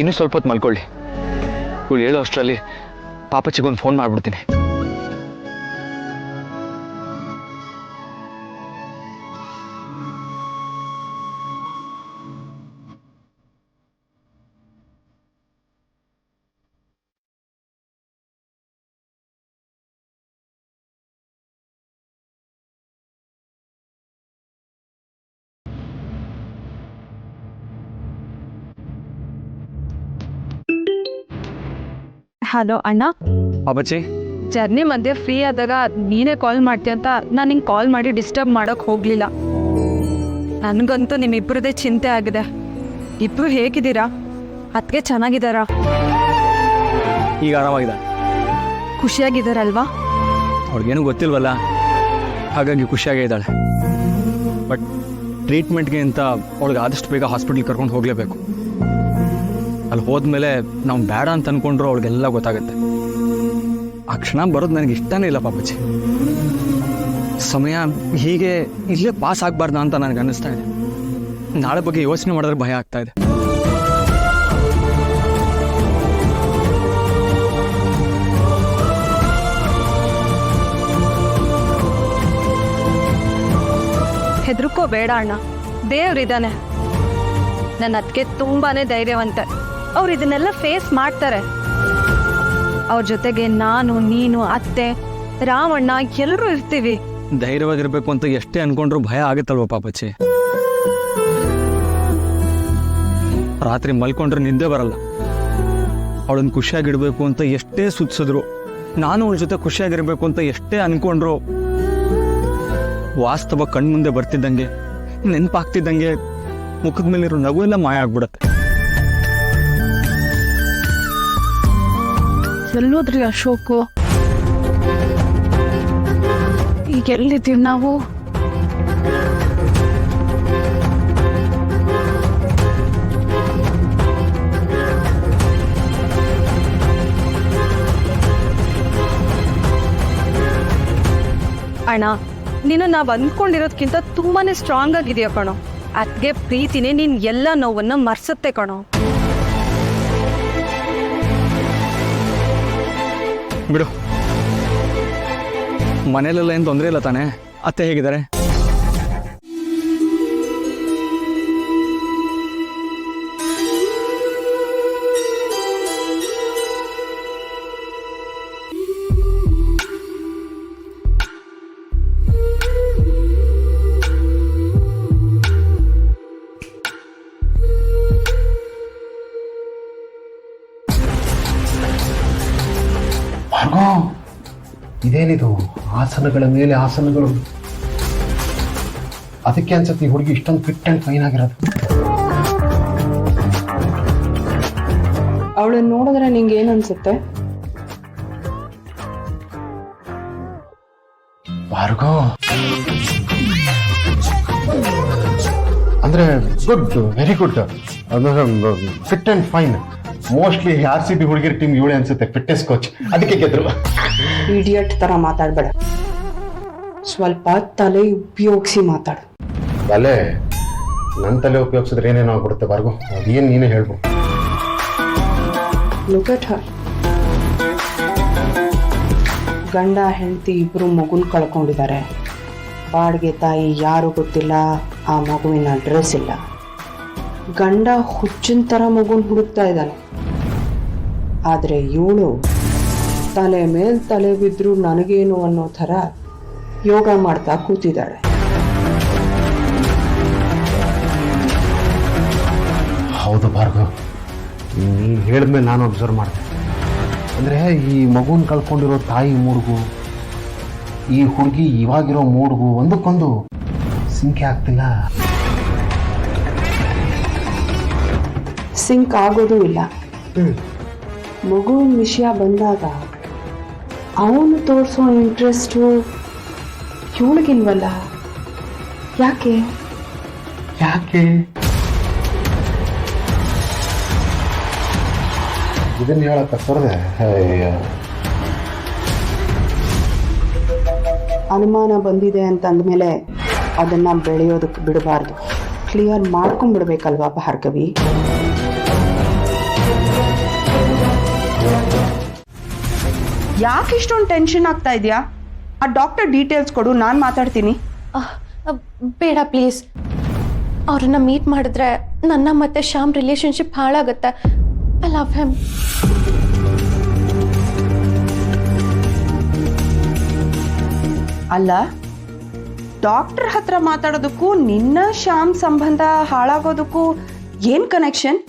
ಇನ್ನೂ ಸ್ವಲ್ಪ ಹೊತ್ತು ಮಲ್ಕೊಳ್ಳಿ. ಇವಳು ಹೇಳೋ ಅಷ್ಟರಲ್ಲಿ ಪಾಪಚ್ಚಿಗೊಂದು ಫೋನ್ ಮಾಡಿಬಿಡ್ತೀನಿ. ಹಲೋ ಅಣ್ಣ. ಪಾಪಚ್ಚಿ, ಜರ್ನಿ ಮಧ್ಯೆ ಫ್ರೀ ಆದಾಗ ನೀನೇ ಕಾಲ್ ಮಾಡ್ತೀಯ ಅಂತ ನಾನು ನಿಂಗೆ ಕಾಲ್ ಮಾಡಿ ಡಿಸ್ಟರ್ಬ್ ಮಾಡೋಕ್ಕೆ ಹೋಗಲಿಲ್ಲ. ನನಗಂತೂ ನಿಮ್ಮಿಬ್ಬರದೇ ಚಿಂತೆ ಆಗಿದೆ. ಇಬ್ಬರು ಹೇಗಿದ್ದೀರಾ? ಅದಕ್ಕೆ ಚೆನ್ನಾಗಿದ್ದಾರಾ? ಈಗ ಆರಾಮಾಗಿದೆ. ಖುಷಿಯಾಗಿದ್ದಾರಲ್ವಾ? ಅವ್ಳಿಗೇನು ಗೊತ್ತಿಲ್ವಲ್ಲ, ಹಾಗಾಗಿ ಖುಷಿಯಾಗೇ ಇದ್ದಾಳೆ. ಬಟ್ ಟ್ರೀಟ್ಮೆಂಟ್ಗೆ ಅಂತ ಅವಳಿಗೆ ಆದಷ್ಟು ಬೇಗ ಹಾಸ್ಪಿಟ್ಲಿಗೆ ಕರ್ಕೊಂಡು ಹೋಗಲೇಬೇಕು. ಅಲ್ಲಿ ಹೋದ್ಮೇಲೆ ನಾವು ಬೇಡ ಅಂತ ಅಂದ್ಕೊಂಡ್ರು ಅವಳಿಗೆಲ್ಲ ಗೊತ್ತಾಗುತ್ತೆ. ಆ ಕ್ಷಣ ಬರೋದು ನನಗೆ ಇಷ್ಟನೇ ಇಲ್ಲ ಪಾಪಚ್ಚಿ. ಸಮಯ ಹೀಗೆ ಇಲ್ಲೇ ಪಾಸ್ ಆಗಬಾರ್ದ ಅಂತ ನನಗೆ ಅನ್ನಿಸ್ತಾ ಇದೆ. ನಾಳೆ ಬಗ್ಗೆ ಯೋಚನೆ ಮಾಡಿದ್ರೆ ಭಯ ಆಗ್ತಾ ಇದೆ. ಹೆದರ್ಕೋಬೇಡ ಅಣ್ಣ, ದೇವ್ರಿದ್ದಾನೆ. ನನ್ನ ಅದಕ್ಕೆ ತುಂಬಾನೇ ಧೈರ್ಯವಂತೆ. ಅವ್ರು ಇದನ್ನೆಲ್ಲ ಫೇಸ್ ಮಾಡ್ತಾರೆ. ಅವ್ರ ಜೊತೆಗೆ ನಾನು, ನೀನು, ಅತ್ತೆ, ರಾಮಣ್ಣ ಎಲ್ಲರೂ ಇರ್ತೀವಿ. ಧೈರ್ಯವಾಗಿರ್ಬೇಕು ಅಂತ ಎಷ್ಟೇ ಅನ್ಕೊಂಡ್ರು ಭಯ ಆಗುತ್ತಲ್ವ ಪಾಪಚ್ಚಿ. ರಾತ್ರಿ ಮಲ್ಕೊಂಡ್ರೆ ನಿದ್ದೆ ಬರಲ್ಲ. ಅವಳನ್ನು ಖುಷಿಯಾಗಿಡ್ಬೇಕು ಅಂತ ಎಷ್ಟೇ ಸುತ್ತಿಸಿದ್ರು, ನಾನು ಅವಳ ಜೊತೆ ಖುಷಿಯಾಗಿರ್ಬೇಕು ಅಂತ ಎಷ್ಟೇ ಅನ್ಕೊಂಡ್ರು, ವಾಸ್ತವ ಕಣ್ಮುಂದೆ ಬರ್ತಿದ್ದಂಗೆ, ನೆನಪಾಗ್ತಿದ್ದಂಗೆ ಮುಖದ ಮೇಲಿರೋ ನಗು ಎಲ್ಲ ಮಾಯ ಆಗ್ಬಿಡತ್ತೆ. ಎಲ್ಲೋದ್ರಿ ಅಶೋಕು? ಈಗ ಎಲ್ಲಿದ್ದೀವಿ ನಾವು? ಅಣ್ಣ, ನೀನು ನಾವು ಅಂದ್ಕೊಂಡಿರೋದ್ಕಿಂತ ತುಂಬಾನೇ ಸ್ಟ್ರಾಂಗ್ ಆಗಿದೆಯಾ ಕಣೋ. ಅದಕ್ಕೆ ಪ್ರೀತಿನೇ ನೀನ್ ಎಲ್ಲ ನೋವನ್ನ ಮರ್ಸುತ್ತೆ ಕಣೋ. ಬಿಡು, ಮನೇಲೆಲ್ಲ ಏನು ತೊಂದರೆ ಇಲ್ಲ ತಾನೇ? ಅತ್ತೆ ಹೇಗಿದ್ದಾರೆ? ಇದೇನಿದು ಆಸನಗಳ ಮೇಲೆ ಆಸನಗಳು? ಅದಕ್ಕೆ ಅನ್ಸುತ್ತೆ ಈ ಹುಡುಗಿ ಇಷ್ಟೊಂದು ಫಿಟ್ ಅಂಡ್ ಫೈನ್ ಆಗಿರೋದು. ಅವಳನ್ನ ನೋಡಿದ್ರೆ ನಿಂಗೆ ಏನ್ ಅನ್ಸುತ್ತೆ? ಭಾರ್ಗವ್ ಅಂದ್ರೆ good, very good, fit and fine. Mostly RCB ಹುಡುಗಿರ ಟೀಮ್ ಇವಳೆ ಅನ್ಸುತ್ತೆ, ಫಿಟ್ನೆಸ್ ಕೋಚ್. ಅದಕ್ಕೆ ಗೆದ್ರು. ಇಡಿಯಟ್ ತರ ಮಾತಾಡ್ಬೇಡ, ಸ್ವಲ್ಪ ತಲೆ ಉಪಯೋಗಿಸಿ ಮಾತಾಡು. ತಲೆ? ನನ್ನ ತಲೆ ಉಪಯೋಗಿಸಿದ್ರೆ ಏನೇನೋ ಆಗ್ಬಿಡುತ್ತೆ ಭಾರ್ಗವ್, ಅದೇನು ನೀನೇ ಹೇಳ್ಬೋದು. Look at her. ಗಂಡ ಹೆಂಡತಿ ಇಬ್ರು ಮಗುನ್ ಕಳ್ಕೊಂಡಿದ್ದಾರೆ. ಬಾಡಿಗೆ ತಾಯಿ ಯಾರು ಗೊತ್ತಿಲ್ಲ, ಆ ಮಗುವಿನ ಅಡ್ರೆಸ್ ಇಲ್ಲ. ಗಂಡ ಹುಚ್ಚಿನ ತರ ಮಗುನ್ ಹುಡುಕ್ತಾ ಇದ್ದಾನೆ. ಆದ್ರೆ ಇವಳು ತಲೆ ಮೇಲ್ ತಲೆ ಬಿದ್ರು ನನಗೇನು ಅನ್ನೋ ಥರ ಯೋಗ ಮಾಡ್ತಾ ಕೂತಿದ್ದಾಳೆ. ಹೌದು ಭಾರ್ಗವ್, ನೀನು ಹೇಳಿದ್ಮೇಲೆ ನಾನು ಅಬ್ಸರ್ವ್ ಮಾಡಿದೆ. ಅಂದರೆ ಈ ಮಗುನ ಕಳ್ಕೊಂಡಿರೋ ತಾಯಿ ಮೂಡ್ಗು, ಈ ಹುಡುಗಿ ಇವಾಗಿರೋ ಮೂಡ್ಗು ಒಂದಕ್ಕೊಂದು ಸಿಂಕೆ ಆಗ್ತಿಲ್ಲ. ಸಿಂಕ್ ಆಗೋದು ಇಲ್ಲ. ಮಗುವಿನ ವಿಷಯ ಬಂದಾಗ ಅವನು ತೋರಿಸೋ ಇಂಟ್ರೆಸ್ಟು ಇವಳಿಗಿಲ್ವಲ್ಲ. ಯಾಕೆ ಯಾಕೆ ಇದನ್ನ ಹೇಳಕ್ಕ ಸರ್ದೆ? ಅನುಮಾನ ಬಂದಿದೆ ಅಂತ ಅಂದಮೇಲೆ ಅದನ್ನ ಬೆಳೆಯೋದಕ್ಕೆ ಬಿಡಬಾರ್ದು. ಕ್ಲಿಯರ್ ಮಾಡ್ಕೊಂಡ್ಬಿಡ್ಬೇಕಲ್ವಾ ಭಾರ್ಗವಿ? ಯಾಕೆ ಇಷ್ಟೊಂದು ಟೆನ್ಷನ್ ಆಗ್ತಾ ಇದೆಯಾ? ಆ ಡಾಕ್ಟರ್ ಡೀಟೇಲ್ಸ್ ಕೊಡು, ನಾನು ಮಾತಾಡ್ತೀನಿ. ಬೇಡ ಪ್ಲೀಸ್. ಅವ್ರನ್ನ ಮೀಟ್ ಮಾಡಿದ್ರೆ ನನ್ನ ಮತ್ತೆ ಶ್ಯಾಮ್ ರಿಲೇಶನ್ಶಿಪ್ ಹಾಳಾಗುತ್ತೆ. I love him. ಅಲ್ಲ, ಡಾಕ್ಟರ್ ಹತ್ರ ಮಾತಾಡೋದಕ್ಕೂ ನಿನ್ನ ಶ್ಯಾಮ್ ಸಂಬಂಧ ಹಾಳಾಗೋದಕ್ಕೂ ಏನ್ ಕನೆಕ್ಷನ್?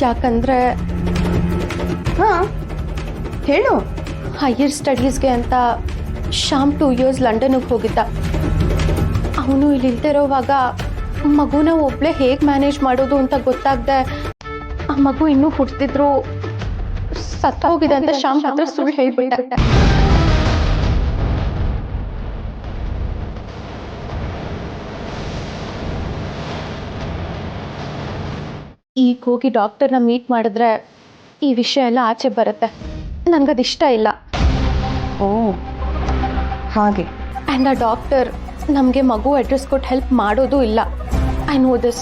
ಯಾಕಂದ್ರೆ ಹಾ, ಹೇಳು. ಹೈಯರ್ ಸ್ಟಡೀಸ್ಗೆ ಅಂತ ಶ್ಯಾಮ್ 2 years ಲಂಡನ್ಗೆ ಹೋಗಿದ್ದ. ಅವನು ಇಲ್ಲಿ ಇಲ್ದಿರೋವಾಗ ಮಗುನ ಒಬ್ಳೆ ಹೇಗೆ ಮ್ಯಾನೇಜ್ ಮಾಡೋದು ಅಂತ ಗೊತ್ತಾಗದೆ ಆ ಮಗು ಇನ್ನೂ ಹುಟ್ಟಿದ್ರು ಸತ್ತ ಹೋಗಿದೆ ಅಂತ ಶ್ಯಾಮ್ ಹತ್ರ ಸುಳ್ಳು ಹೇಳ್ಬಿಟ್ಟೆ. ಈಗ ಹೋಗಿ ಡಾಕ್ಟರ್ನ ಮೀಟ್ ಮಾಡಿದ್ರೆ ಈ ವಿಷಯ ಎಲ್ಲ ಆಚೆ ಬರುತ್ತೆ. ನನಗದಿಷ್ಟ ಇಲ್ಲ. ಓ ಹಾಗೆ. ಆ್ಯಂಡ್ ಆ ಡಾಕ್ಟರ್ ನಮಗೆ ಮಗು ಅಡ್ರೆಸ್ ಕೊಟ್ಟು ಹೆಲ್ಪ್ ಮಾಡೋದು ಇಲ್ಲ. I know this.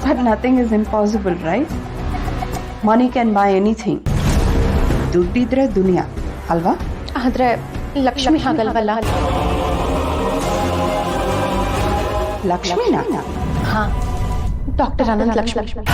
But nothing is impossible, right? Money can buy anything. ದುಡ್ಡಿದ್ರೆ ದುನಿಯಾ ಅಲ್ವಾ? ಆದರೆ ಲಕ್ಷ್ಮಿ ಹಾಗಲ್ವಲ್ಲ. ಲಕ್ಷ್ಮಿನಾ? ಹಾಂ, ಡಾಕ್ಟರ್ ಅನಂತ್ ಲಕ್ಷ್ಮಿ.